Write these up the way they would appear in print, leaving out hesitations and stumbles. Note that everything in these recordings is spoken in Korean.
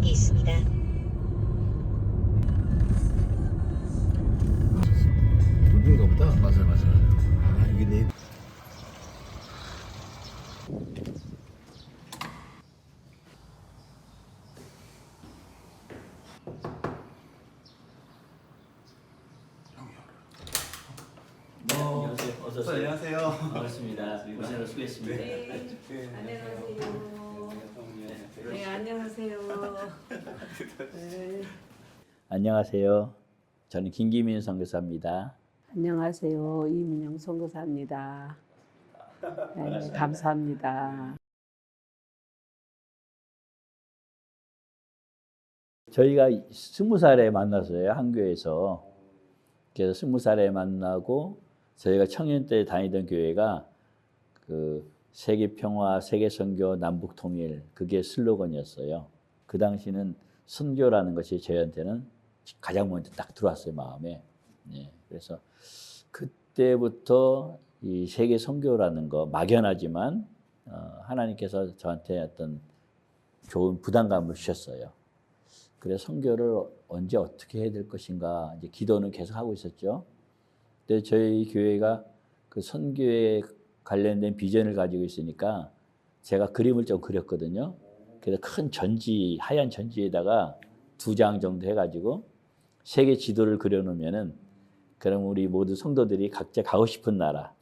구역이 있습니다. 여긴가 보다. 맞아. 아, 이게 내. 안녕하세요. 어서 오세요. 안녕하세요. 반갑습니다. 오셔서 수고했습니다. 네, 안녕하세요. 안녕하세요. 저는 김기민 선교사입니다. 안녕하세요. 이민영 선교사입니다. 네, 감사합니다. 저희가 20살에 만났어요. 한교에서. 그래서 20살에 만나고 저희가 청년 때 다니던 교회가 그 세계 평화, 세계 선교, 남북 통일 그게 슬로건이었어요. 그 당시는 선교라는 것이 저희한테는 가장 먼저 딱 들어왔어요, 마음에. 네, 그래서 그때부터 이 세계 선교라는 거 막연하지만 하나님께서 저한테 어떤 좋은 부담감을 주셨어요. 그래서 선교를 언제 어떻게 해야 될 것인가 이제 기도는 계속 하고 있었죠. 근데 저희 교회가 그 선교에 관련된 비전을 가지고 있으니까 제가 그림을 좀 그렸거든요. 그래서 큰 전지, 하얀 전지에다가 2장 정도 해가지고 세계 지도를 그려놓으면은 그럼 우리 모두 성도들이 각자 가고 싶은 나라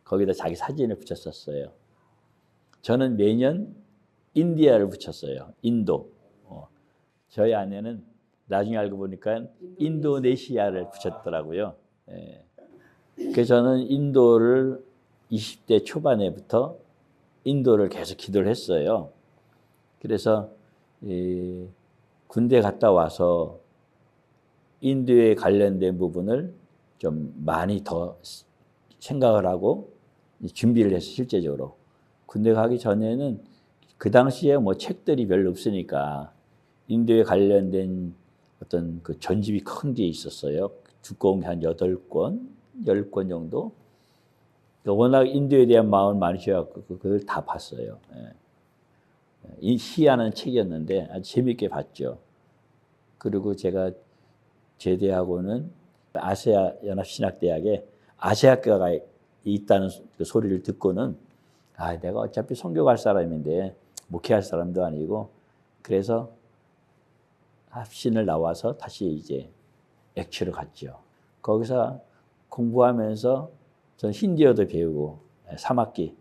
거기다 자기 사진을 붙였었어요. 저는 매년 인디아를 붙였어요. 인도. 저희 아내는 나중에 알고 보니까 인도네시아를 붙였더라고요. 그래서 저는 인도를 20대 초반에부터 인도를 계속 기도를 했어요. 그래서 군대 갔다 와서 인도에 관련된 부분을 좀 많이 더 생각을 하고 준비를 했어요. 실제적으로. 군대 가기 전에는 그 당시에 뭐 책들이 별로 없으니까 인도에 관련된 어떤 그 전집이 큰 게 있었어요. 두꺼운 게 한 8권, 10권 정도. 워낙 인도에 대한 마음을 많이 주셔서 그걸 다 봤어요. 이 희한한 책이었는데 아주 재밌게 봤죠. 그리고 제가 제대하고는 아시아 연합신학대학에 아시아과가 있다는 그 소리를 듣고는 아, 내가 어차피 선교 갈 사람인데 목회할 사람도 아니고 그래서 합신을 나와서 다시 이제 액취로 갔죠. 거기서 공부하면서 전 힌디어도 배우고 3학기.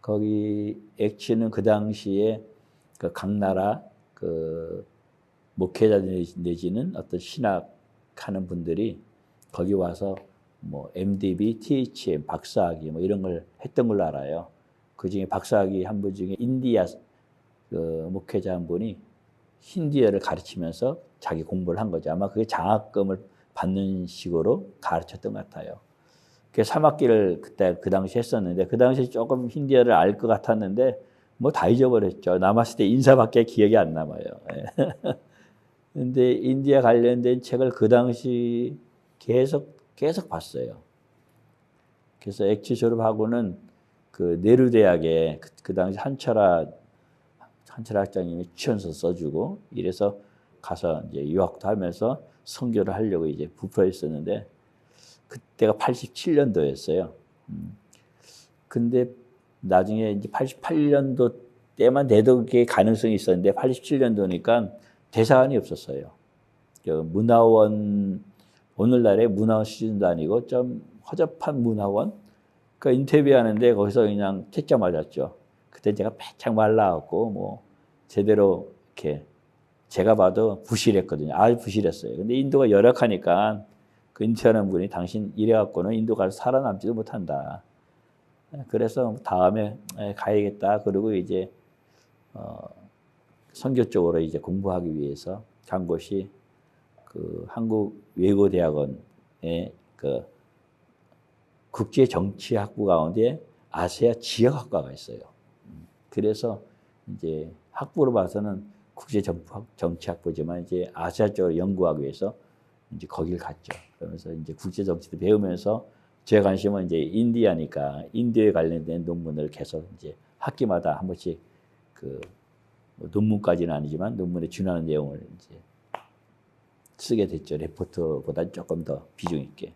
거기 액취는 그 당시에 그 각 나라 그 목회자 내지는 어떤 신학하는 분들이 거기 와서 뭐 MDB, THM, 박사학위 뭐 이런 걸 했던 걸로 알아요. 그 중에 박사학위 한 분 중에 인디아 그 목회자 한 분이 힌디어를 가르치면서 자기 공부를 한 거죠. 아마 그게 장학금을 받는 식으로 가르쳤던 것 같아요. 그래서 3학기를 그때 그 당시 했었는데 그 당시 조금 힌디어를 알 것 같았는데 뭐 다 잊어버렸죠. 남았을 때 인사밖에 기억이 안 남아요. 근데 인디아 관련된 책을 그 당시 계속 봤어요. 그래서 액취 졸업하고는 그 네루 대학에 그 당시 한철아 학장님이 추천서 써주고 이래서 가서 이제 유학도 하면서 선교를 하려고 이제 부풀어 있었는데 그때가 87년도였어요. 근데 나중에 이제 88년도 때만 돼도 그게 가능성이 있었는데 87년도니까 대사관이 없었어요. 문화원 오늘날의 문화원 수준도 아니고 좀 허접한 문화원. 그 인터뷰하는데 거기서 그냥 퇴짜 맞았죠. 그때 제가 빼짝 말라갖고 뭐 제대로 이렇게 제가 봐도 부실했거든요. 아주 부실했어요. 근데 인도가 열악하니까 그 인터뷰하는 분이 당신 이래갖고는 인도 가서 살아남지도 못한다. 그래서 다음에 가야겠다. 그리고 이제 선교 쪽으로 이제 공부하기 위해서 간 곳이 그 한국외고대학원의 그 국제정치학부 가운데 아시아 지역학과가 있어요. 그래서 이제 학부로 봐서는 국제정치학부지만 이제 아시아 쪽으로 연구하기 위해서 이제 거길 갔죠. 그러면서 이제 국제정치도 배우면서 제 관심은 이제 인디아니까 인디아에 관련된 논문을 계속 이제 학기마다 한 번씩 그 뭐 논문까지는 아니지만 논문에 준하는 내용을 이제 쓰게 됐죠. 레포트보다 조금 더 비중 있게.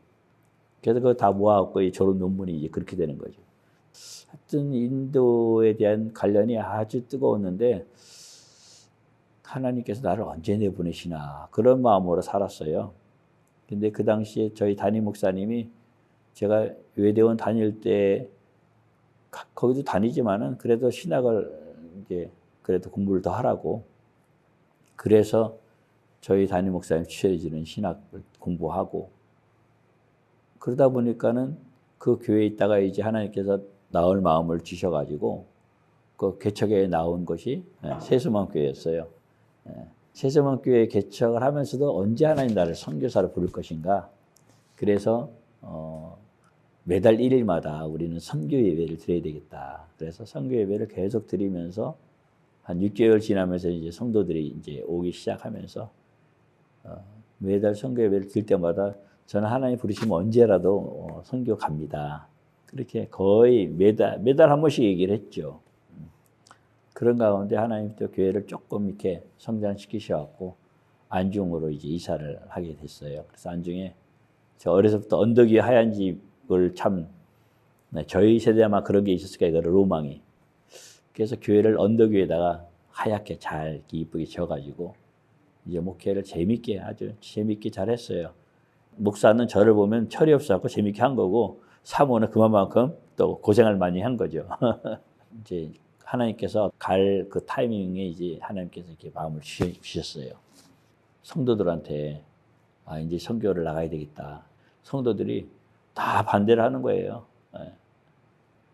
그래서 그거 다 모아갖고 이 졸업 논문이 이제 그렇게 되는 거죠. 하여튼 인도에 대한 관련이 아주 뜨거웠는데 하나님께서 나를 언제 내보내시나 그런 마음으로 살았어요. 근데 그 당시에 저희 담임 목사님이 제가 외대원 다닐 때 거기도 다니지만은 그래도 신학을 이제 그래도 공부를 더 하라고 그래서 저희 담임 목사님 취해지는 신학을 공부하고 그러다 보니까는 그 교회에 있다가 이제 하나님께서 나올 마음을 주셔가지고 그 개척에 나온 것이 세수만교회였어요. 세수만교회 개척을 하면서도 언제 하나님 나를 선교사로 부를 것인가. 그래서 매달 1일마다 우리는 선교 예배를 드려야 되겠다. 그래서 선교 예배를 계속 드리면서 한 6개월 지나면서 이제 성도들이 이제 오기 시작하면서 매달 선교 예배를 드릴 때마다 저는 하나님 부르시면 언제라도 선교 갑니다. 그렇게 거의 매달 한 번씩 얘기를 했죠. 그런 가운데 하나님 또 교회를 조금 이렇게 성장시키셔갖고 안중으로 이제 이사를 하게 됐어요. 그래서 안중에 저 어려서부터 언덕 위에 하얀 집을 참 저희 세대만 그런 게 있었을 거예요. 로망이. 그래서 교회를 언덕 위에다가 하얗게 잘 이쁘게 지어가지고 이제 목회를 재밌게 아주 재밌게 잘했어요. 목사는 저를 보면 철이 없어갖고 재밌게 한 거고 사모는 그만큼 또 고생을 많이 한 거죠. 이제 하나님께서 갈 그 타이밍에 이제 하나님께서 이렇게 마음을 주셨어요. 성도들한테 이제 선교를 나가야 되겠다. 성도들이 다 반대를 하는 거예요.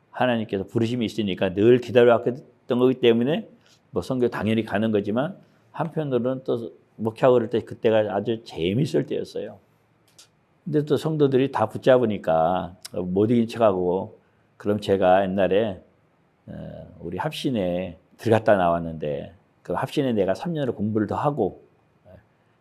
하나님께서 부르심이 있으니까 늘 기다려왔던 거기 때문에 뭐 선교 당연히 가는 거지만 한편으로는 또 목회하고 그럴 때 그때가 아주 재밌을 때였어요. 근데 또 성도들이 다 붙잡으니까 못 이긴 척하고 그럼 제가 옛날에 우리 합신에 들어갔다 나왔는데 그 합신에 내가 3년을 공부를 더 하고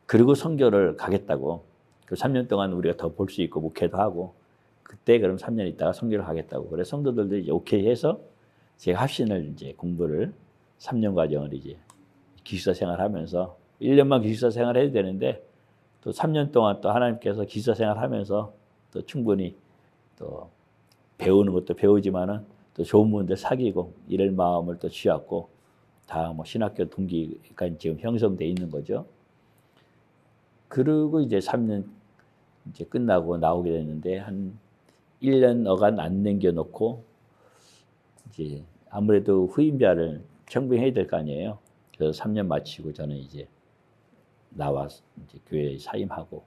그리고 선교를 가겠다고 그 3년 동안 우리가 더 볼 수 있고 목회도 하고 그때 그럼 3년 있다가 선교를 가겠다고 그래서 성도들도 이제 오케이 해서 제가 합신을 이제 공부를 3년 과정을 이제 기숙사 생활하면서 1년만 기숙사 생활해야 되는데 또 3년 동안 또 하나님께서 기숙사 생활하면서 또 충분히 또 배우는 것도 배우지만은 또 좋은 분들 사귀고 이럴 마음을 또 쥐었고 다 뭐 신학교 동기가 지금 형성돼 있는 거죠. 그리고 이제 3년 이제 끝나고 나오게 됐는데 한 1년 어간 안 남겨놓고 이제 아무래도 후임자를 청빙해야 될 거 아니에요. 그래서 3년 마치고 저는 이제 나와서 이제 교회에 사임하고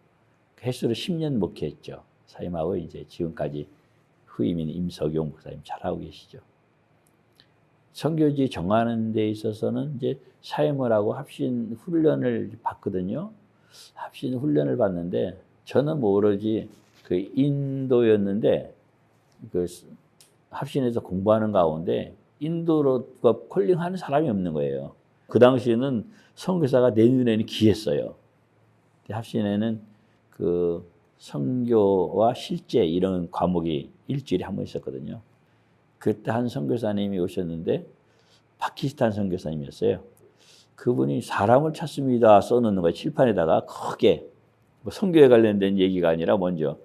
횟수로 10년 목회했죠. 사임하고 이제 지금까지 후임인 임석용 목사님 잘하고 계시죠. 선교지 정하는 데 있어서는 이제 사임을 하고 합신 훈련을 받거든요. 합신 훈련을 받는데 저는 뭐 오로지 그 인도였는데 그 합신에서 공부하는 가운데 인도로 콜링하는 사람이 없는 거예요. 그 당시에는 선교사가 내 눈에는 귀했어요. 합신에는 그 선교와 실제 이런 과목이 일주일에 한 번 있었거든요. 그때 한 선교사님이 오셨는데 파키스탄 선교사님이었어요. 그분이 사람을 찾습니다 써놓는 거예요. 칠판에다가 크게 뭐 선교에 관련된 얘기가 아니라 먼저.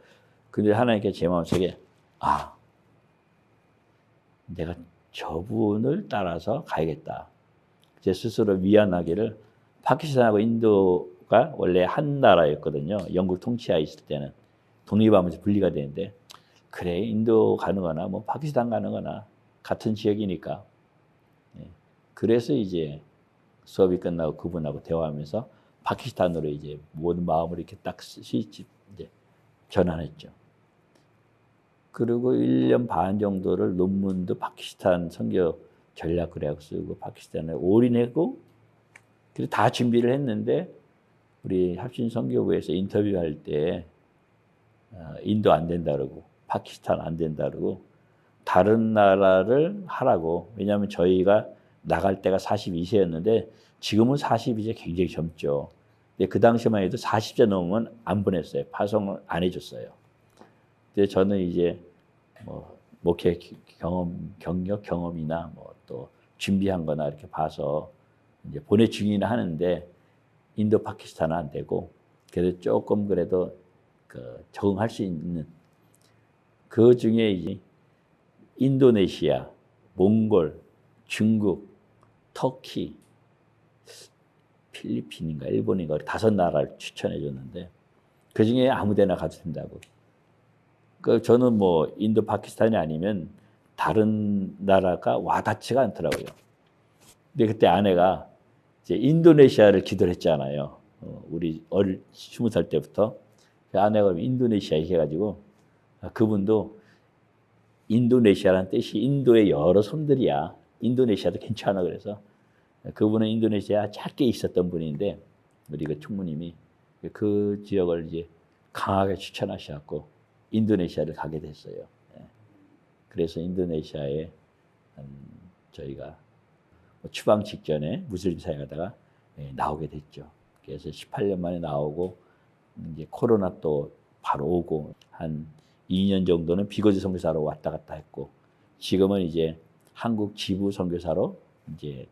근데 하나님께 제 마음속에 내가 저분을 따라서 가야겠다. 제 스스로 미안하기를 파키스탄하고 인도가 원래 한 나라였거든요. 영국 통치하에 있을 때는 독립하면서 분리가 되는데 그래 인도 가는 거나 뭐 파키스탄 가는 거나 같은 지역이니까 그래서 이제 수업이 끝나고 그분하고 대화하면서 파키스탄으로 이제 모든 마음을 이렇게 딱 스위치 이제 전환했죠. 그리고 1년 반 정도를 논문도 파키스탄 선교 전략 그래갖고 쓰고 파키스탄에 올인했고 그래서 다 준비를 했는데 우리 합신 선교부에서 인터뷰할 때 인도 안 된다 그러고 파키스탄 안 된다 그러고 다른 나라를 하라고. 왜냐하면 저희가 나갈 때가 42세였는데 지금은 42세 굉장히 젊죠. 근데 그 당시만 해도 40세 넘으면 안 보냈어요. 파송을 안 해줬어요. 근데 저는 이제 뭐 목회 경험이나 뭐 또 준비한 거나 이렇게 봐서 이제 보내주기는 하는데 인도 파키스탄은 안 되고 그래도 조금 그래도 그 적응할 수 있는 그 중에 이제 인도네시아, 몽골, 중국, 터키, 필리핀인가 일본인가 5나라를 추천해 줬는데 그 중에 아무데나 가도 된다고. 그 저는 뭐 인도 파키스탄이 아니면 다른 나라가 와닿지가 않더라고요. 근데 그때 아내가 이제 인도네시아를 기도를 했잖아요. 우리 20살 때부터 그 아내가 인도네시아 해가지고 그분도 인도네시아라는 뜻이 인도의 여러 섬들이야. 인도네시아도 괜찮아 그래서 그분은 인도네시아 짧게 있었던 분인데 우리 그 총무님이 그 지역을 이제 강하게 추천하셔갖고 인도네시아를 가게 됐어요. 그래서 인도네시아에 저희가 추방 직전에 무슬림 사회 가다가 나오게 됐죠. 그래서 18년 만에 나오고 이제 코로나 또 바로 오고 한 2년 정도는 비거주 선교사로 왔다 갔다 했고 지금은 이제 한국 지부 선교사로 이제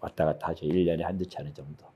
왔다 갔다 하죠. 1년에 한두 차례 정도.